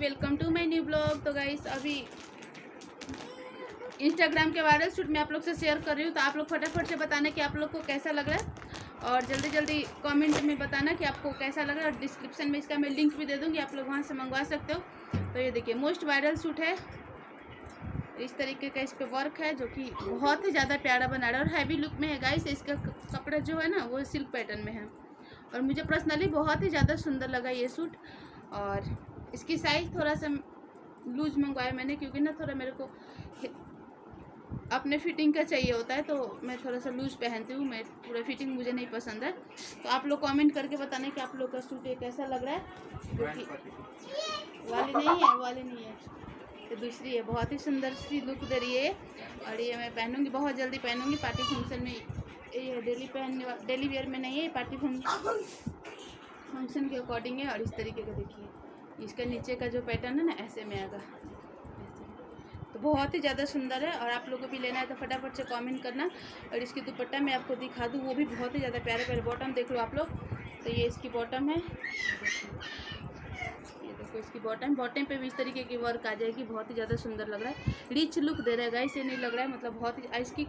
Welcome to my new blog. तो guys अभी Instagram के वायरल शूट मैं आप लोग से शेयर कर रही हूँ, तो आप लोग फटाफट से बताना कि आप लोग को कैसा लग रहा है और जल्दी जल्दी कमेंट में बताना कि आपको कैसा लग रहा है। और डिस्क्रिप्शन में इसका मैं लिंक भी दे दूँगी, आप लोग वहाँ से मंगवा सकते हो। तो ये देखिए मोस्ट वायरल शूट है, इस तरीके का इस पर वर्क है जो कि बहुत ही ज़्यादा प्यारा बना रहा है और हैवी लुक में है गाइस। इसका कपड़ा जो है ना वो सिल्क पैटर्न में है और मुझे पर्सनली बहुत ही ज़्यादा सुंदर लगा ये सूट। और इसकी साइज़ थोड़ा सा लूज मंगवाया मैंने, क्योंकि ना थोड़ा मेरे को अपने फिटिंग का चाहिए होता है, तो मैं थोड़ा सा लूज पहनती हूँ, मैं पूरा फिटिंग मुझे नहीं पसंद है। तो आप लोग कमेंट करके बताना कि आप लोग का सूट ये कैसा लग रहा है। क्योंकि वाली नहीं है, तो दूसरी है, बहुत ही सुंदर सी लुक दे रही है। और ये मैं पहनूंगी, बहुत जल्दी पहनूंगी पार्टी फंक्शन में। ये डेली वेयर में नहीं है, पार्टी फंक्शन के अकॉर्डिंग है। और इस तरीके का देखिए इसका नीचे का जो पैटर्न है ना ऐसे में आएगा, तो बहुत ही ज़्यादा सुंदर है। और आप लोगों को भी लेना है तो फटाफट से कमेंट करना। और इसकी दुपट्टा मैं आपको दिखा दूँ, वो भी बहुत ही ज़्यादा प्यारे प्यारे। बॉटम देख लो आप लोग, तो ये इसकी बॉटम है, ये देखो इसकी बॉटम पे भी इस तरीके की वर्क आ जाएगी। बहुत ही ज़्यादा सुंदर लग रहा है, रिच लुक दे रहा है गाइस। ये नहीं लग रहा है मतलब बहुत ही। इसकी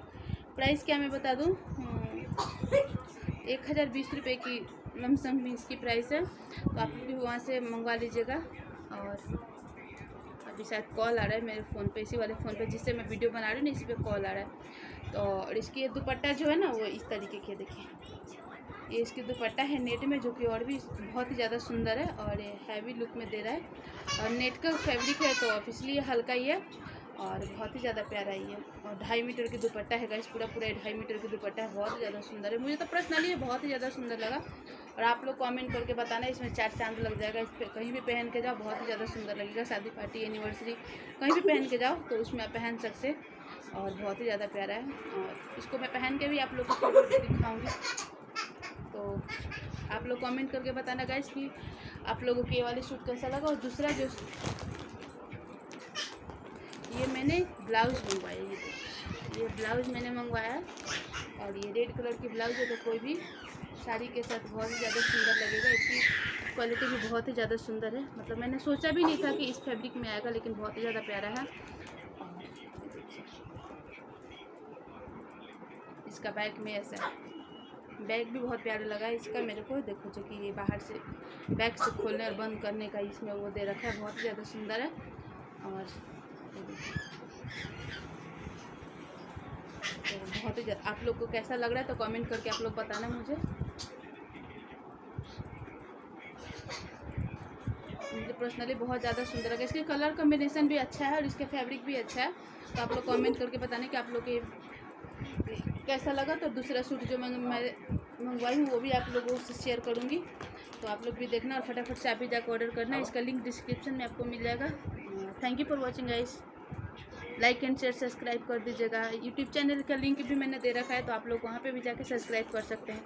प्राइस क्या मैं बता दूँ, 1020 रुपये की लमसम में इसकी प्राइस है। तो आप भी वहाँ से मंगवा लीजिएगा। और अभी शायद कॉल आ रहा है मेरे फ़ोन पे, इसी वाले फ़ोन पे जिससे मैं वीडियो बना रही हूँ ना, इसी पे कॉल आ रहा है। तो और इसकी ये दुपट्टा जो है ना वो इस तरीके के देखिए, ये इसकी दुपट्टा है नेट में, जो कि और भी बहुत ही ज़्यादा सुंदर है और ये हैवी लुक में दे रहा है। और नेट का फैब्रिक है तो ऑब्वियसली ये हल्का ही है और बहुत ही ज़्यादा प्यारा ही है। और 2.5 मीटर की दुपट्टा है गाइस, पूरा 2.5 मीटर की दुपट्टा है, बहुत ही ज़्यादा सुंदर है। मुझे तो पर्सनली ये बहुत ही ज़्यादा सुंदर लगा। और आप लोग कमेंट करके बताना, इसमें 4 चांद लग जाएगा। इस पर कहीं भी पहन के जाओ बहुत ही ज़्यादा सुंदर लगेगा। शादी पार्टी एनिवर्सरी कहीं भी पहन के जाओ तो उसमें आप पहन सकते, और बहुत ही ज़्यादा प्यारा है। और इसको मैं पहन के भी आप लोग को दिखाऊँगी, तो आप लोग कमेंट करके बताना गाइस कि आप लोगों को ये वाली सूट कैसा लगा। और दूसरा जो ये मैंने ब्लाउज़ मंगवाया, ये ब्लाउज़ मैंने मंगवाया और ये रेड कलर की ब्लाउज़ है, तो कोई भी साड़ी के साथ बहुत ही ज़्यादा सुंदर लगेगा। इसकी क्वालिटी भी बहुत ही ज़्यादा सुंदर है, मतलब मैंने सोचा भी नहीं था कि इस फैब्रिक में आएगा, लेकिन बहुत ही ज़्यादा प्यारा है। इसका बैक में ऐसा बैग भी बहुत प्यारा लगा इसका मेरे को, देखो जो कि ये बाहर से बैग से खोलने और बंद करने का इसमें वो दे रखा है, बहुत ही ज़्यादा सुंदर है। और तो बहुत ही आप लोग को कैसा लग रहा है तो कमेंट करके आप लोग बताना मुझे पर्सनली बहुत ज़्यादा सुंदर लगा। इसके कलर कॉम्बिनेशन भी अच्छा है और इसका फैब्रिक भी अच्छा है। तो आप लोग कमेंट करके बताने कि आप लोग के कैसा लगा। तो दूसरा सूट जो मैं मंगवाई हूँ वो भी आप लोगों से शेयर करूँगी, तो आप लोग भी देखना और फटाफट से आप भी जाकर ऑर्डर करना। इसका लिंक डिस्क्रिप्शन में आपको मिल जाएगा। Thank you for watching guys, like and share subscribe कर दीजिएगा। यूट्यूब चैनल का लिंक भी मैंने दे रखा है, तो आप लोग वहाँ पे भी जाके सब्सक्राइब कर सकते हैं।